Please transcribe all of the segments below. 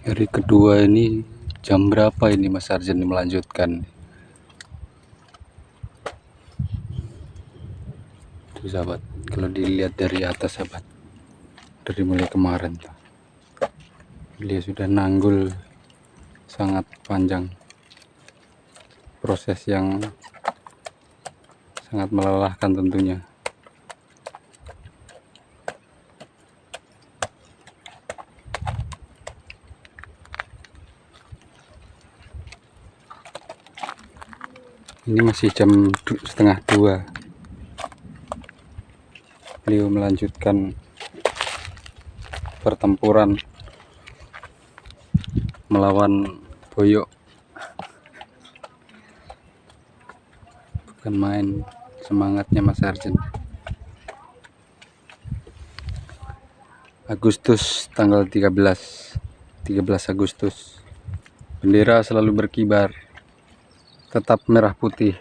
Hari kedua ini jam berapa ini Mas Sarjen melanjutkan? Tuh sahabat, kalau dilihat dari atas sahabat, dari mulai kemarin tuh, beliau sudah nanggul sangat panjang, proses yang sangat melelahkan tentunya. Ini masih jam setengah 2. Beliau melanjutkan pertempuran melawan boyok. Bukan main semangatnya Mas Sarjen. Agustus tanggal 13 Agustus. Bendera selalu berkibar, tetap merah putih.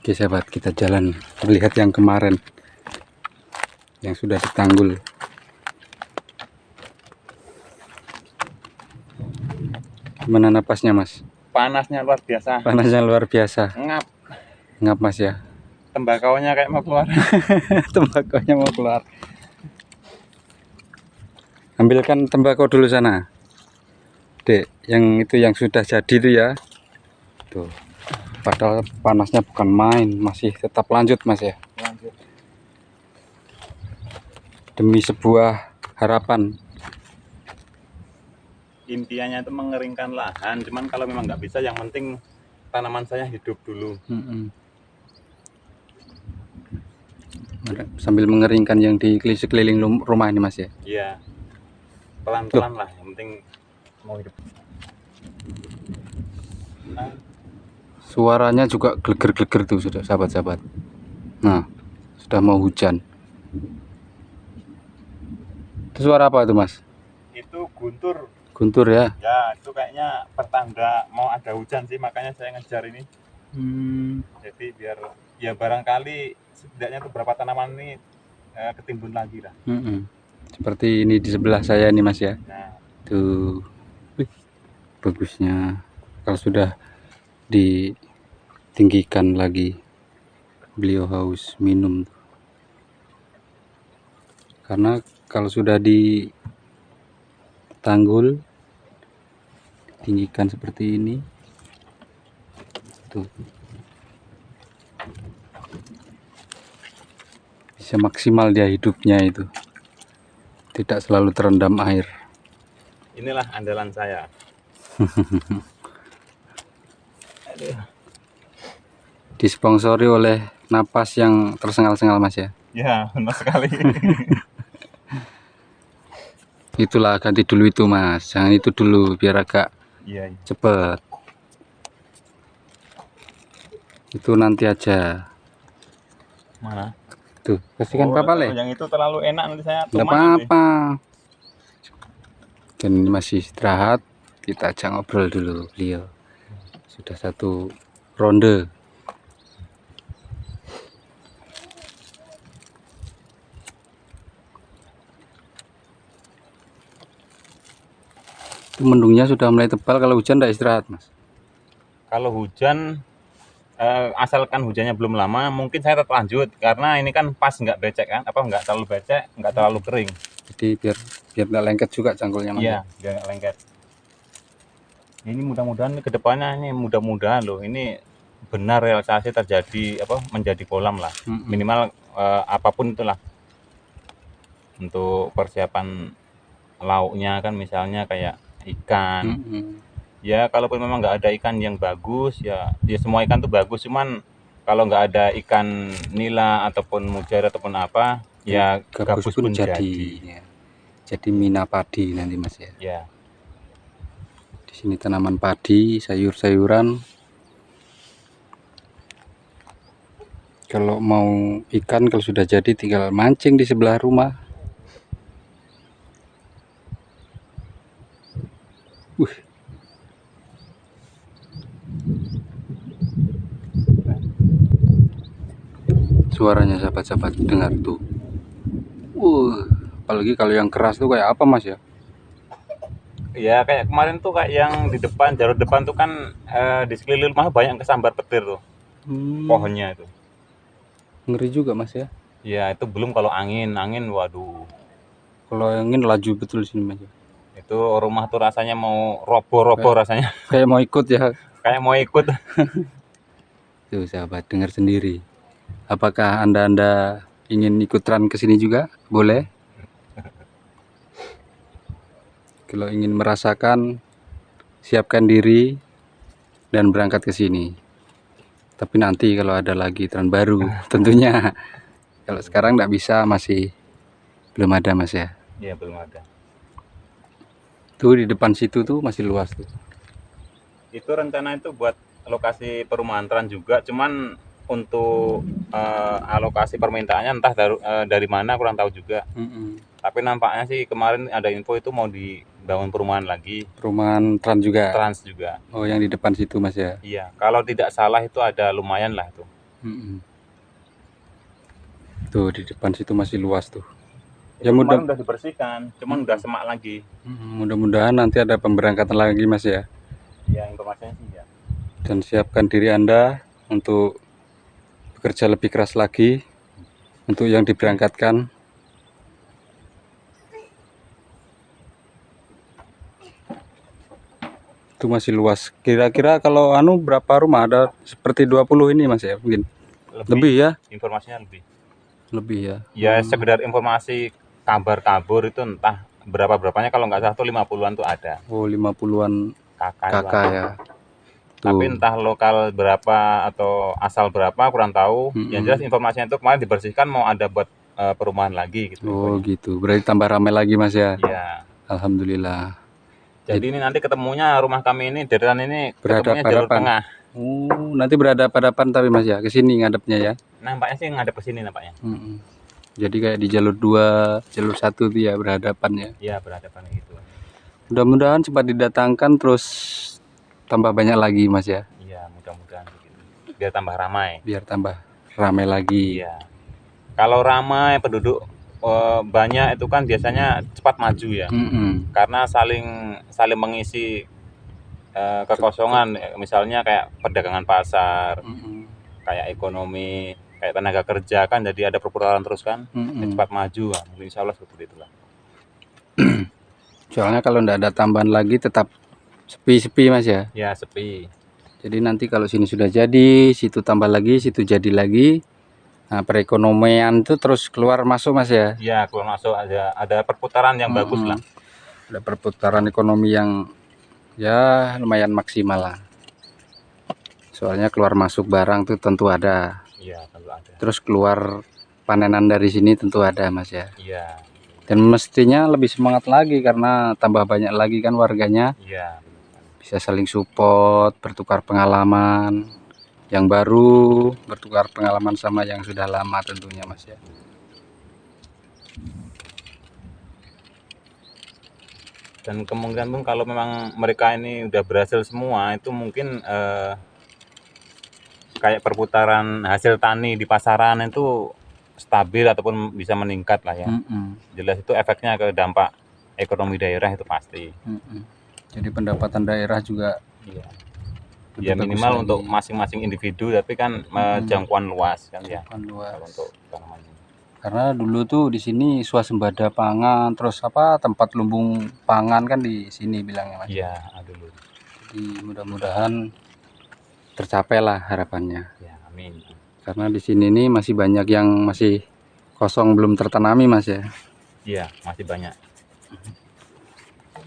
Oke sahabat, kita jalan melihat yang kemarin yang sudah ditanggul. Gimana napasnya Mas? Panasnya luar biasa. Panasnya luar biasa. Ngap Mas ya. Tembakaunya kayak mau keluar. Tembakaunya mau keluar. Ambilkan tembakau dulu sana, Dek. Yang itu yang sudah jadi itu ya. Tuh. Padahal panasnya bukan main, masih tetap lanjut Mas ya. Lanjut. Demi sebuah harapan. Impiannya itu mengeringkan lahan, cuman kalau memang nggak bisa, yang penting tanaman saya hidup dulu. Sambil mengeringkan yang di sekeliling rumah ini Mas ya. Iya, pelan-pelan lah, yang penting mau hidup. Suaranya juga geleger-geleger tuh sudah sahabat-sahabat. Nah, sudah mau hujan. Itu suara apa itu Mas? Itu guntur. Guntur ya? Ya, itu kayaknya pertanda mau ada hujan sih, makanya saya ngejar ini. Jadi biar ya barangkali setidaknya beberapa tanaman ini ketimbun lagi lah. Seperti ini di sebelah saya nih Mas ya. Nah, tuh bagusnya kalau sudah ditinggikan lagi. Beliau haus minum, karena kalau sudah ditanggul, tinggikan seperti ini tuh, bisa maksimal dia hidupnya itu, tidak selalu terendam air. inilah andalan saya. Disponsori oleh napas yang tersengal-sengal Mas ya. Ya, benar sekali. Itulah, ganti dulu itu Mas, jangan itu dulu biar agak cepet. Itu nanti aja. Mana? Tuh, kasihkan Papa Le. Yang itu terlalu enak, nanti saya Nggak apa-apa. Dan ini masih istirahat, kita ajak ngobrol dulu beliau. Sudah satu ronde. Itu mendungnya sudah mulai tebal, kalau hujan tidak istirahat Mas? Kalau hujan, asalkan hujannya belum lama, mungkin saya tetap lanjut, karena ini kan pas nggak becek kan, nggak terlalu becek, nggak terlalu kering. Jadi biar nggak lengket juga cangkulnya Mas. Iya, biar nggak lengket. Ini mudah-mudahan kedepannya ini mudah-mudahan loh, ini benar realisasi terjadi menjadi kolam lah, minimal apapun itulah, untuk persiapan lauknya kan, misalnya kayak ikan. Ya kalaupun memang nggak ada ikan yang bagus, ya semua ikan tuh bagus, cuman kalau nggak ada ikan nila ataupun mujair ataupun apa, ya gabus pun jadi mina padi nanti Mas ya. Ya. Di sini tanaman padi, sayur-sayuran. Kalau mau ikan, kalau sudah jadi tinggal mancing di sebelah rumah. Suaranya sahabat-sahabat, dengar tuh. Apalagi kalau yang keras tuh kayak apa Mas ya? Ya kayak kemarin tuh kayak yang di depan, jalur depan tuh kan di sekeliling rumah banyak kesambar petir tuh pohonnya itu. Ngeri juga Mas ya. Ya itu belum kalau angin waduh. Kalau angin laju betul sini Mas ya. Itu rumah tuh rasanya mau roboh-roboh rasanya. Kayak mau ikut ya. Kayak mau ikut. Tuh sahabat, dengar sendiri. Apakah Anda ingin ikutan ke sini juga? Boleh. Kalau ingin merasakan, siapkan diri dan berangkat ke sini. Tapi nanti kalau ada lagi tren baru, tentunya. Kalau sekarang nggak bisa, masih belum ada Mas ya. Iya belum ada. Tuh di depan situ tuh masih luas tuh. Itu rencana itu buat lokasi perumahan Trans juga, cuman untuk alokasi permintaannya entah dari mana kurang tahu juga. Tapi nampaknya sih kemarin ada info itu mau dibangun perumahan lagi. Perumahan Trans juga. Trans juga. Oh yang di depan situ Mas ya. Iya, kalau tidak salah itu ada lumayan lah tuh. Tuh di depan situ masih luas tuh. Ya udah dibersihkan, cuman udah semak lagi. Mudah-mudahan nanti ada pemberangkatan lagi Mas ya. Ya informasinya sih ya. Dan siapkan diri Anda untuk bekerja lebih keras lagi untuk yang diberangkatkan. Itu masih luas. Kira-kira kalau berapa rumah? Ada seperti 20 ini Mas ya mungkin. Lebih ya? Informasinya lebih. Lebih ya. Ya sekedar informasi kabar kabur itu entah berapa-berapanya, kalau nggak salah tuh 50-an tuh ada. Oh 50-an kakak ya. Tapi entah lokal berapa atau asal berapa kurang tahu. Yang jelas informasinya itu kemarin dibersihkan mau ada buat perumahan lagi gitu. Oh gitu, berarti tambah ramai lagi Mas ya. Iya. Alhamdulillah. Jadi ini nanti ketemunya rumah kami ini deretan ini ketemunya jalur tengah. Oh nanti berhadapan-hadapan tapi Mas ya, ke sini ngadepnya ya. Nampaknya sih ngadep ke sini nampaknya. Jadi kayak di jalur 2, jalur 1 tuh ya berhadapan ya. Iya berhadapan gitu. Mudah-mudahan cepat didatangkan terus tambah banyak lagi Mas ya. Iya mudah-mudahan begitu. Biar tambah ramai. Biar tambah ramai lagi. Iya. Kalau ramai penduduk banyak itu kan biasanya cepat maju ya. Karena saling mengisi kekosongan, misalnya kayak perdagangan pasar, kayak ekonomi, kayak tenaga kerja kan, jadi ada perputaran terus kan, cepat maju lah. Mungkin insya Allah seperti itulah. Soalnya kalau nggak ada tambahan lagi tetap sepi-sepi Mas ya. Ya sepi. Jadi nanti kalau sini sudah jadi, situ tambah lagi, situ jadi lagi. Nah, perekonomian itu terus keluar masuk Mas ya. Iya keluar masuk, ada perputaran yang bagus lah. Ada perputaran ekonomi yang ya lumayan maksimal lah. Soalnya keluar masuk barang tuh tentu ada. Iya tentu ada. Terus keluar panenan dari sini tentu ada Mas ya. Iya. Dan mestinya lebih semangat lagi karena tambah banyak lagi kan warganya. Iya. Bisa saling support, bertukar pengalaman. Yang baru bertukar pengalaman sama yang sudah lama tentunya Mas ya. Dan kemungkinan pun kalau memang mereka ini udah berhasil semua, itu mungkin kayak perputaran hasil tani di pasaran itu stabil ataupun bisa meningkat lah ya. Jelas itu efeknya ke dampak ekonomi daerah itu pasti. Jadi pendapatan daerah juga ya minimal untuk masing-masing individu, tapi kan jangkauan luas kan ya. Untuk tanaman. Karena dulu tuh di sini swasembada pangan, terus tempat lumbung pangan kan di sini bilangnya Mas. Iya dulu. Jadi mudah-mudahan tercapai lah harapannya. Ya amin. Karena di sini nih masih banyak yang masih kosong belum tertanami Mas ya. Iya masih banyak.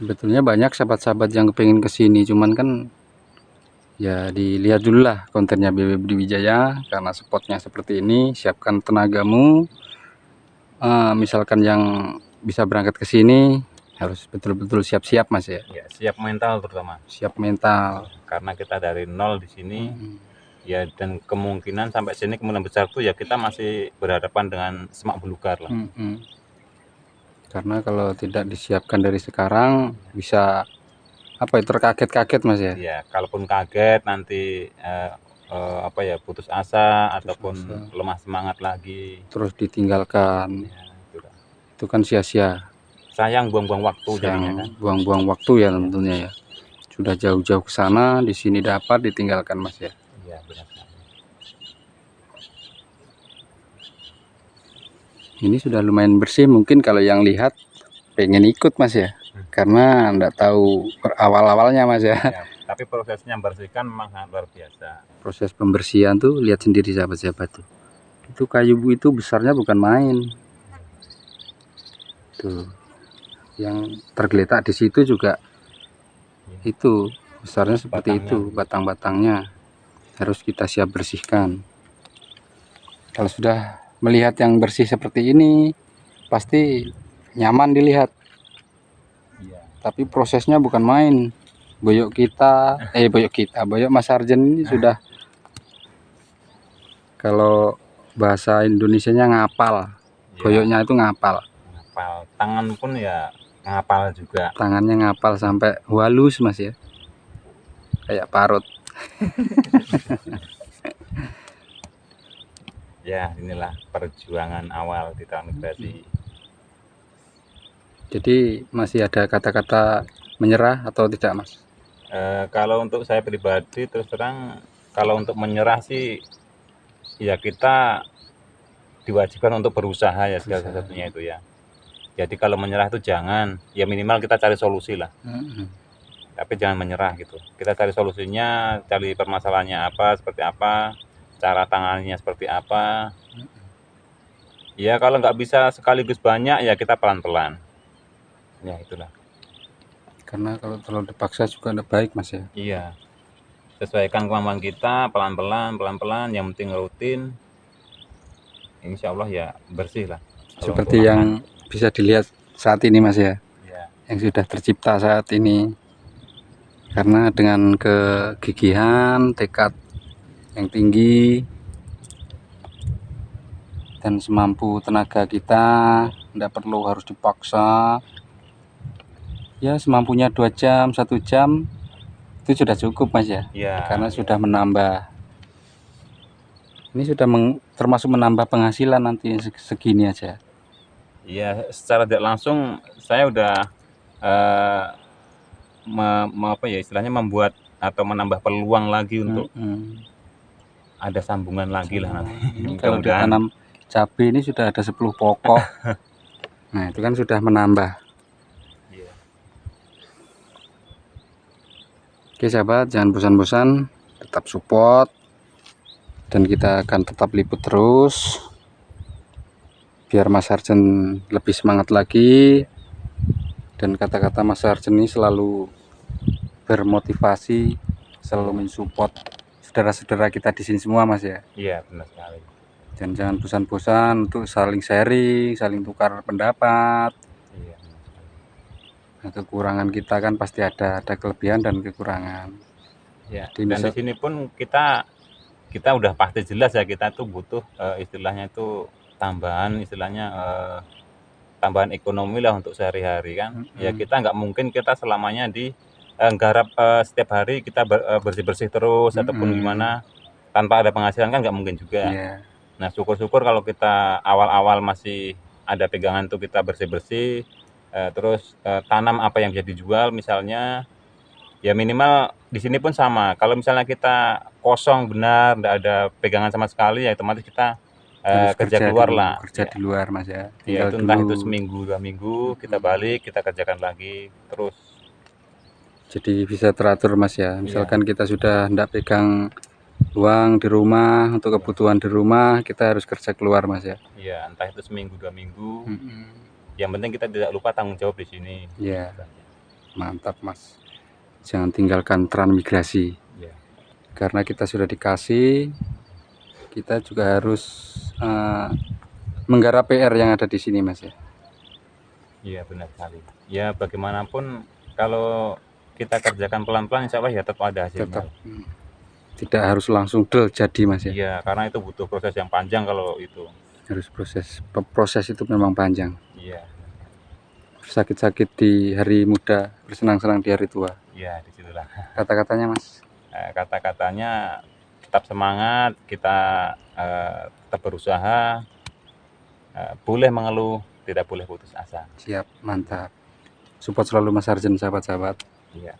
Sebetulnya banyak sahabat-sahabat yang kepengen ke sini, cuman kan ya dilihat dulu lah kontennya BW Budi Wijaya. Karena spotnya seperti ini, siapkan tenagamu. Misalkan yang bisa berangkat ke sini harus betul-betul siap-siap Mas ya. Ya siap mental terutama. Siap mental. Karena kita dari nol di sini. Ya dan kemungkinan sampai sini kemungkinan besar tuh ya kita masih berhadapan dengan semak belukar lah. Karena kalau tidak disiapkan dari sekarang bisa terkaget-kaget Mas ya. Iya, kalaupun kaget nanti apa ya, putus asa ataupun asa. lemah semangat lagi. Terus ditinggalkan, Ya, itulah. itu kan sia-sia, Sayang buang-buang waktu jadinya kan. buang-buang waktu ya Ya, tentunya ya. Sudah jauh-jauh ke sana, di sini dapat, ditinggalkan Mas ya. iya benar sekali. Ini sudah lumayan bersih, mungkin kalau yang lihat pengen ikut Mas ya, karena enggak tahu awal-awalnya Mas ya. Ya, tapi prosesnya membersihkan memang sangat luar biasa. Proses pembersihan tuh lihat sendiri sahabat-sahabat tuh. Itu kayu itu besarnya bukan main. Tuh. Yang tergeletak di situ juga itu besarnya seperti itu, batang-batangnya harus kita siap bersihkan. Kalau sudah melihat yang bersih seperti ini pasti nyaman dilihat. Iya. Tapi prosesnya bukan main. Boyok Mas Sarjen ini sudah, kalau bahasa Indonesianya ngapal. Ya, Boyoknya itu ngapal. ngapal. Tangan pun ya ngapal juga. Tangannya ngapal sampai halus Mas ya. Kayak parut. Ya, inilah perjuangan awal di transmigrasi. Jadi masih ada kata-kata menyerah atau tidak Mas? Kalau untuk saya pribadi terus terang, kalau untuk menyerah sih ya kita diwajibkan untuk berusaha ya segala satunya itu ya. Jadi kalau menyerah itu jangan, ya minimal kita cari solusi lah. Tapi jangan menyerah gitu. Kita cari solusinya, cari permasalahannya apa, seperti apa, cara tangannya seperti apa. Ya kalau nggak bisa sekaligus banyak ya kita pelan-pelan. Ya itulah. Karena kalau terlalu dipaksa juga tidak baik Mas ya. Iya. Sesuaikan kemampuan kita, pelan-pelan, pelan-pelan, yang penting rutin. Insya Allah ya bersih lah. Seperti yang bisa dilihat saat ini Mas ya. Ya. Yang sudah tercipta saat ini. Karena dengan kegigihan, tekad yang tinggi, dan semampu tenaga kita, tidak perlu harus dipaksa. Ya semampunya 2 jam, 1 jam itu sudah cukup Mas ya. Ya, karena sudah menambah, ini sudah termasuk menambah penghasilan nanti segini aja. Iya, secara tidak langsung saya udah apa ya istilahnya membuat atau menambah peluang lagi untuk ada sambungan lagi lah nanti. Kalau ditanam cabai ini sudah ada 10 pokok. Nah itu kan sudah menambah. Oke sahabat, jangan bosan-bosan, tetap support, dan kita akan tetap liput terus biar Mas Sarjen lebih semangat lagi. Dan kata-kata Mas Sarjen ini selalu bermotivasi, selalu mensupport saudara-saudara kita di sini semua Mas ya. Iya benar sekali. Dan jangan bosan-bosan untuk saling sharing, saling tukar pendapat. Iya. Nah, kekurangan kita kan pasti ada kelebihan dan kekurangan. Ya, dan di sini pun kita udah pasti jelas ya kita tuh butuh istilahnya itu tambahan, istilahnya tambahan ekonomi lah untuk sehari-hari kan. Ya kita nggak mungkin kita selamanya di garap setiap hari kita bersih-bersih terus ataupun gimana tanpa ada penghasilan kan nggak mungkin juga. Nah syukur-syukur kalau kita awal-awal masih ada pegangan tuh kita bersih-bersih, terus tanam apa yang bisa dijual misalnya, ya minimal di sini pun sama. Kalau misalnya kita kosong benar, nggak ada pegangan sama sekali, ya otomatis kita kerja keluar lah. Kerja di luar Mas ya. Ya itu entah itu seminggu 2 minggu kita balik, kita kerjakan lagi terus. Jadi bisa teratur Mas ya. Misalkan kita sudah tidak pegang uang di rumah untuk kebutuhan di rumah, kita harus kerja keluar Mas ya. Iya, entah itu seminggu 2 minggu. Yang penting kita tidak lupa tanggung jawab di sini. Iya. Mantap Mas. Jangan tinggalkan transmigrasi. Ya. Karena kita sudah dikasih, kita juga harus menggarap PR yang ada di sini Mas ya. Iya benar sekali. Ya bagaimanapun kalau kita kerjakan pelan-pelan insya Allah ya tetap ada hasilnya. Tidak harus langsung jadi Mas ya. Iya, karena itu butuh proses yang panjang kalau itu. Harus proses itu memang panjang. Iya. Sakit-sakit di hari muda, bersenang-senang di hari tua. Iya, disitulah. Kata-katanya Mas. Kata-katanya tetap semangat, kita tetap berusaha, boleh mengeluh, tidak boleh putus asa. Siap, mantap. Support selalu Mas Arjen, sahabat-sahabat. Iya.